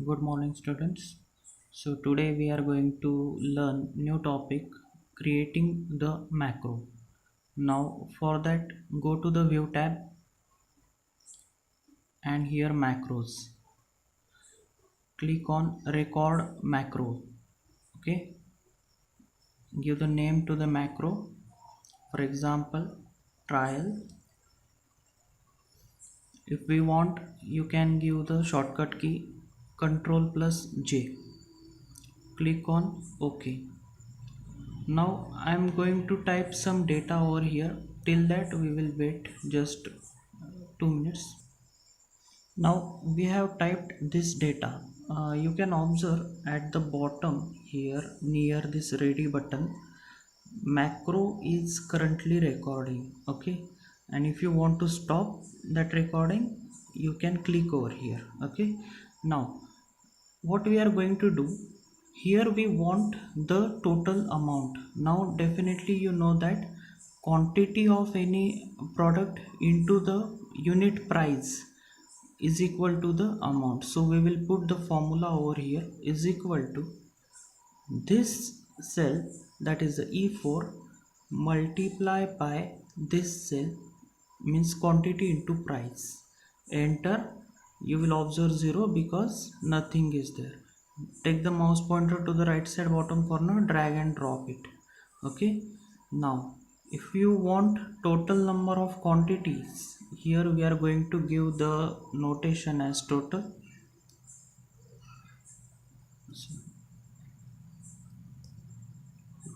Good morning, students. So today we are going to learn new topic, creating the macro. Now for that, go to the view tab and here macros. Click on record macro. Okay, give the name to the macro. For example, trial. If we want, you can give the shortcut key Control plus J. Click on OK. Now I am going to type some data over here. Till that we will wait just 2 minutes. Now we have typed this data. You can observe at the bottom here near this ready button, macro is currently recording. Okay, and if you want to stop that recording, you can click over here. Okay, now what we are going to do here, we want the total amount. Now definitely you know that quantity of any product into the unit price is equal to the amount. So we will put the formula over here is equal to this cell, that is the E4, multiply by this cell, means quantity into price. Enter. You will observe 0 because nothing is there. Take the mouse pointer to the right side bottom corner, drag and drop it. Okay, now if you want total number of quantities, here we are going to give the notation as total. So,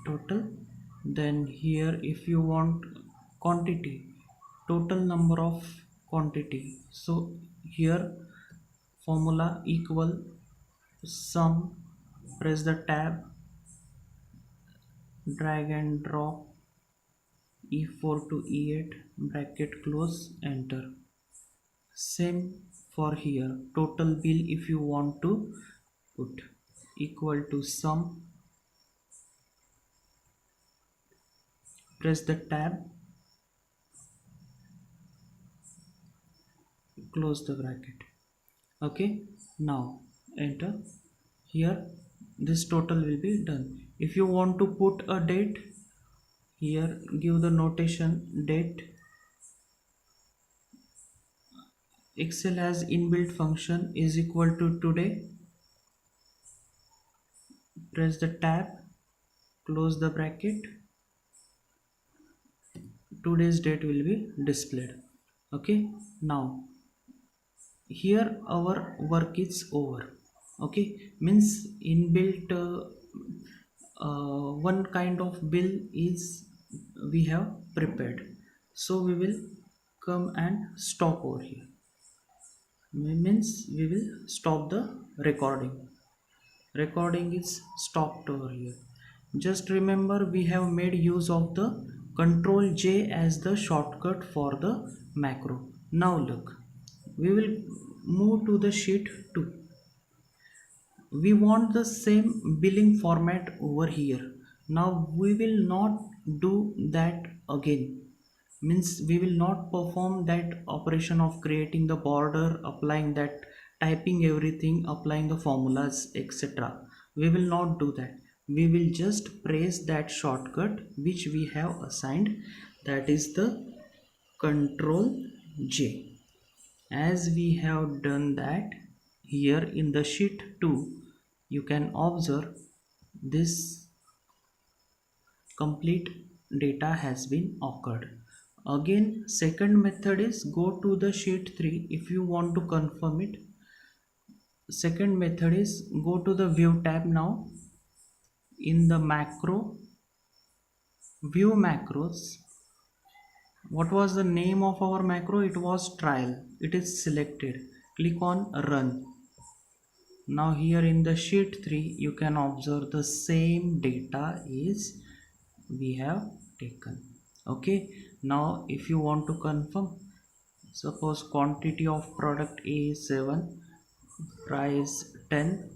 total. Then here if you want quantity, total number of quantity, so here formula equal sum, press the tab, drag and drop E4 to E8, bracket close, enter. Same for here, total bill if you want to put equal to sum, press the tab, close the bracket. Okay, now enter. Here this total will be done. If you want to put a date, here give the notation date. Excel has inbuilt function is equal to today, press the tab, close the bracket, today's date will be displayed. Okay, now here our work is over. Okay, means inbuilt one kind of bill is we have prepared. So we will come and stop over here, means we will stop the recording is stopped over here. Just remember we have made use of the Control J as the shortcut for the macro. Now look, we will move to the sheet 2. We want the same billing format over here. Now we will not do that again, means we will not perform that operation of creating the border, applying that, typing everything, applying the formulas, etc. We will not do that. We will just press that shortcut which we have assigned, that is the Control J. As we have done that, here in the sheet 2 you can observe this complete data has been occurred. Again, second method is go to the sheet 3 if you want to confirm it. Second method is go to the view tab. Now in the macro, view macros, what was the name of our macro? It was trial. It is selected. Click on run. Now here in the sheet 3 you can observe the same data is we have taken. Okay, now if you want to confirm, suppose quantity of product A is 7, price 10,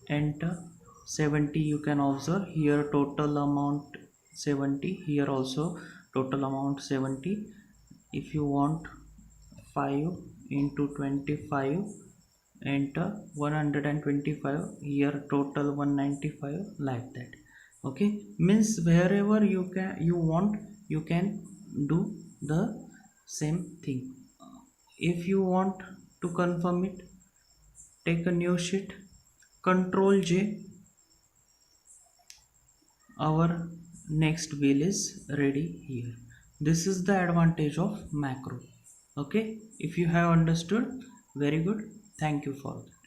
enter. 70 you can observe here, total amount 70, here also total amount 70. If you want 5 into 25, enter 125, here total 195, like that. Okay, means wherever you want, you can do the same thing. If you want to confirm it, take a new sheet, control J, our next wheel is ready here. This is the advantage of macro. Okay, if you have understood, very good. Thank you for that.